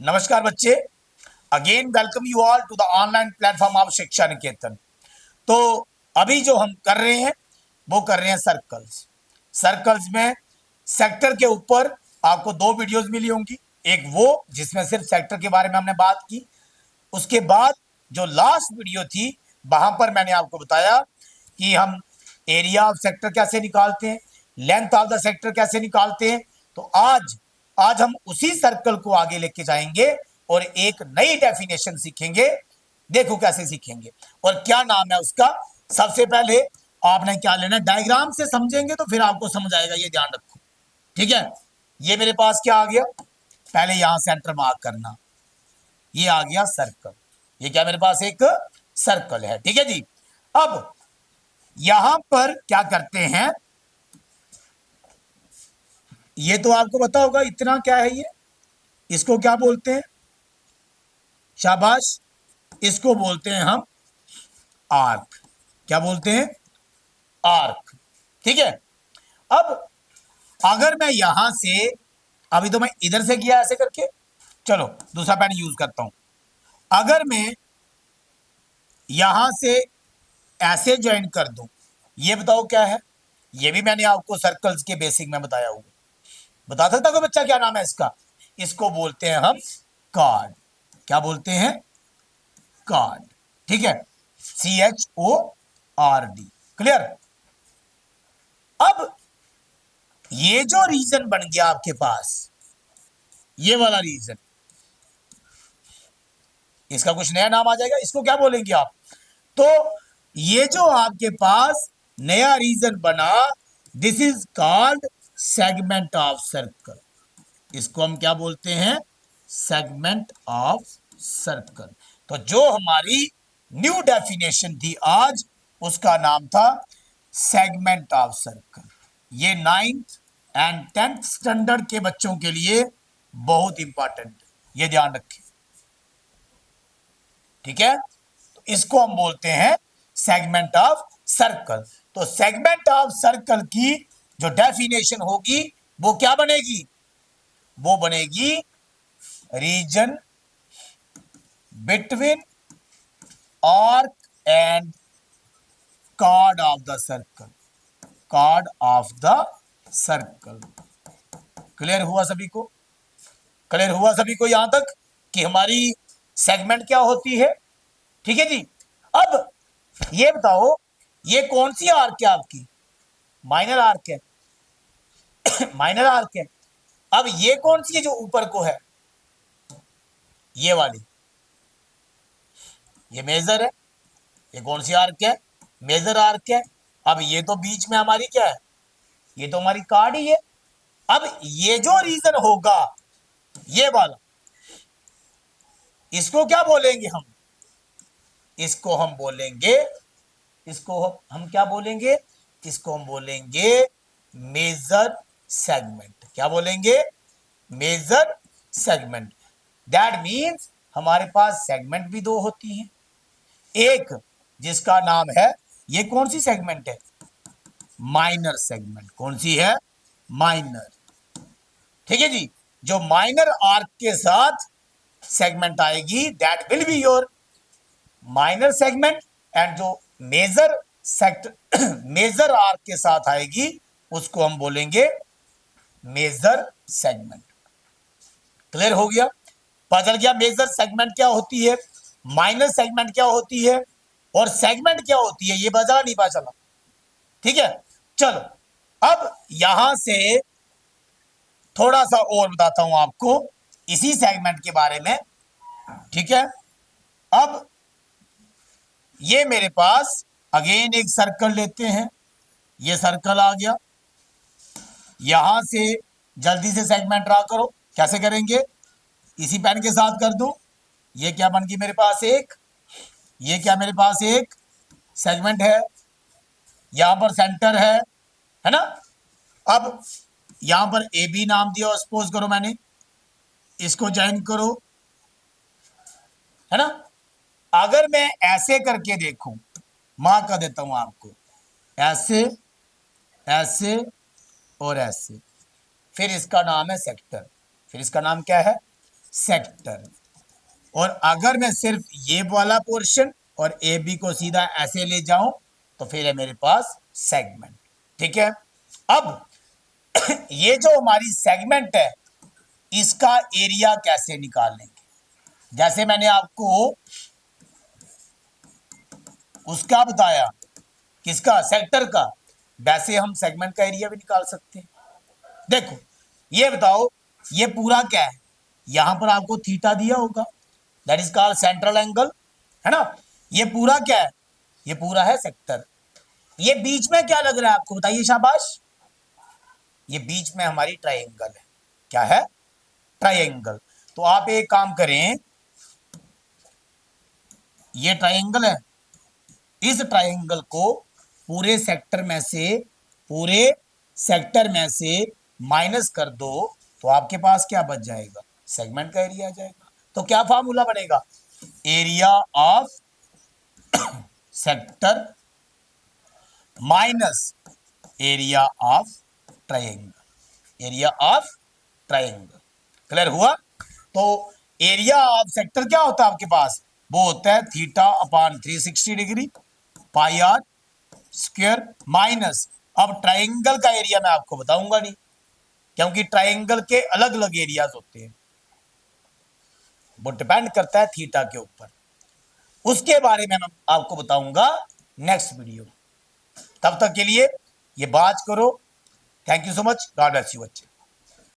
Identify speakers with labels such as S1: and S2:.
S1: नमस्कार बच्चे, again welcome you all to the online platform of Shiksha Niketan. तो अभी जो हम कर रहे हैं वो कर रहे हैं सर्कल्स। सर्कल्स में सेक्टर के ऊपर आपको दो वीडियोस मिली होंगी। एक वो जिसमें सिर्फ सेक्टर के बारे में हमने बात की, उसके बाद जो लास्ट वीडियो थी वहां पर मैंने आपको बताया कि हम एरिया ऑफ सेक्टर कैसे निकालते हैं, लेंथ ऑफ द सेक्टर कैसे निकालते हैं। तो आज आज हम उसी सर्कल को आगे लेके जाएंगे और एक नई डेफिनेशन सीखेंगे। देखो कैसे सीखेंगे और क्या नाम है उसका। सबसे पहले आपने क्या लेना, डायग्राम से समझेंगे तो फिर आपको समझ आएगा, ये ध्यान रखो। ठीक है, ये मेरे पास क्या आ गया, पहले यहां सेंटर मार्क करना, ये आ गया सर्कल। ये क्या मेरे पास एक सर्कल है। ठीक है जी। अब यहां पर क्या करते हैं, ये तो आपको पता होगा, इतना क्या है ये, इसको क्या बोलते हैं, शाबाश, इसको बोलते हैं हम आर्क। क्या बोलते हैं, आर्क। ठीक है। अब अगर मैं यहां से, अभी तो मैं इधर से किया ऐसे करके, चलो दूसरा पेन यूज करता हूं। अगर मैं यहां से ऐसे ज्वाइन कर दूं, ये बताओ क्या है। ये भी मैंने आपको सर्कल्स के बेसिक में बताया हुआ। बता सकता कोई बच्चा क्या नाम है इसका? इसको बोलते हैं हम कार्ड। क्या बोलते हैं, कार्ड। ठीक है, CHORD। क्लियर। अब ये जो रीजन बन गया आपके पास, ये वाला रीजन, इसका कुछ नया नाम आ जाएगा, इसको क्या बोलेंगे आप? तो ये जो आपके पास नया रीजन बना, this is called segment of circle. इसको हम क्या बोलते हैं, सेगमेंट ऑफ सर्कल। तो जो हमारी न्यू डेफिनेशन थी आज, उसका नाम था सेगमेंट ऑफ सर्कल। ये 9th एंड 10th स्टैंडर्ड के बच्चों के लिए बहुत इंपॉर्टेंट है, ये ध्यान रखें। ठीक है, तो इसको हम बोलते हैं सेगमेंट ऑफ सर्कल। तो सेगमेंट ऑफ सर्कल की जो डेफिनेशन होगी वो क्या बनेगी, वो बनेगी region between arc and card of the circle. Card of the circle. Clear हुआ सभी को? क्लियर हुआ सभी को यहां तक कि हमारी सेगमेंट क्या होती है? ठीक है जी। अब ये बताओ, ये कौन सी आर्क है आपकी? माइनर आर्क है। माइनर आर्क है। अब ये कौन सी है जो ऊपर को है, ये वाली, ये मेजर है। ये कौन सी आर्क है, मेजर आर्क है। अब ये तो बीच में हमारी क्या है, ये तो हमारी कार्ड ही है। अब ये जो रीजन होगा, ये वाला, इसको क्या बोलेंगे हम? इसको हम बोलेंगे, इसको हम क्या बोलेंगे, इसको हम बोलेंगे मेजर सेगमेंट। क्या बोलेंगे, मेजर सेगमेंट। दैट मीन्स हमारे पास सेगमेंट भी दो होती हैं। एक जिसका नाम है, ये कौन सी सेगमेंट है, माइनर सेगमेंट। कौन सी है, माइनर। ठीक है जी। जो माइनर आर्क के साथ सेगमेंट आएगी, that will be your minor segment. And जो मेजर सेक्टर मेजर आर्क के साथ आएगी, उसको हम बोलेंगे मेजर सेगमेंट। क्लियर हो गया? पता चल गया मेजर सेगमेंट क्या होती है, माइनर सेगमेंट क्या होती है, और सेगमेंट क्या होती है, ये बता नहीं पता चला। ठीक है, चलो अब यहां से थोड़ा सा और बताता हूं आपको इसी सेगमेंट के बारे में। ठीक है, अब ये मेरे पास अगेन एक सर्कल लेते हैं। ये सर्कल आ गया, यहां से जल्दी से सेगमेंट ड्रा करो। कैसे करेंगे, इसी पेन के साथ कर दूं। ये क्या बन गई मेरे पास एक, ये क्या मेरे पास एक सेगमेंट है, यहां पर सेंटर है ना। अब यहां पर ए बी नाम दिया, सपोज करो मैंने, इसको ज्वाइन करो, है ना। अगर मैं ऐसे करके देखूं, मार्क कर देता हूं आपको, ऐसे, ऐसे और ऐसे, फिर इसका नाम है सेक्टर। फिर इसका नाम क्या है, सेक्टर। और अगर मैं सिर्फ ये वाला पोर्शन और ए बी को सीधा ऐसे ले जाऊं तो फिर है मेरे पास सेगमेंट। ठीक है, अब ये जो हमारी सेगमेंट है इसका एरिया कैसे निकालेंगे? जैसे मैंने आपको उसका बताया, किसका, सेक्टर का, वैसे हम सेगमेंट का एरिया भी निकाल सकते हैं। देखो ये बताओ, ये पूरा क्या है, यहां पर आपको थीटा दिया होगा, that is called central angle, है ना। ये पूरा क्या है, ये पूरा है सेक्टर। ये बीच में क्या लग रहा है आपको, बताइए शाबाश। ये बीच में हमारी ट्रायंगल है। क्या है, ट्रायंगल। तो आप एक काम करें, ये ट्रायंगल है, इस ट्रायंगल को पूरे सेक्टर में से माइनस कर दो तो आपके पास क्या बच जाएगा, सेगमेंट का एरिया आ जाएगा। तो क्या फार्मूला बनेगा, area of sector minus area of triangle, area of triangle. Clear हुआ? तो एरिया ऑफ सेक्टर क्या होता है आपके पास, वो होता है theta upon 360 degree pi r square minus, अब ट्रायंगल का एरिया मैं आपको बताऊंगा नहीं, क्योंकि ट्रायंगल के अलग अलग एरियाज होते हैं, वो डिपेंड करता है थीटा के ऊपर। उसके बारे में मैं आपको बताऊंगा नेक्स्ट वीडियो। तब तक के लिए ये बात करो। Thank you so much, God bless you बच्चे।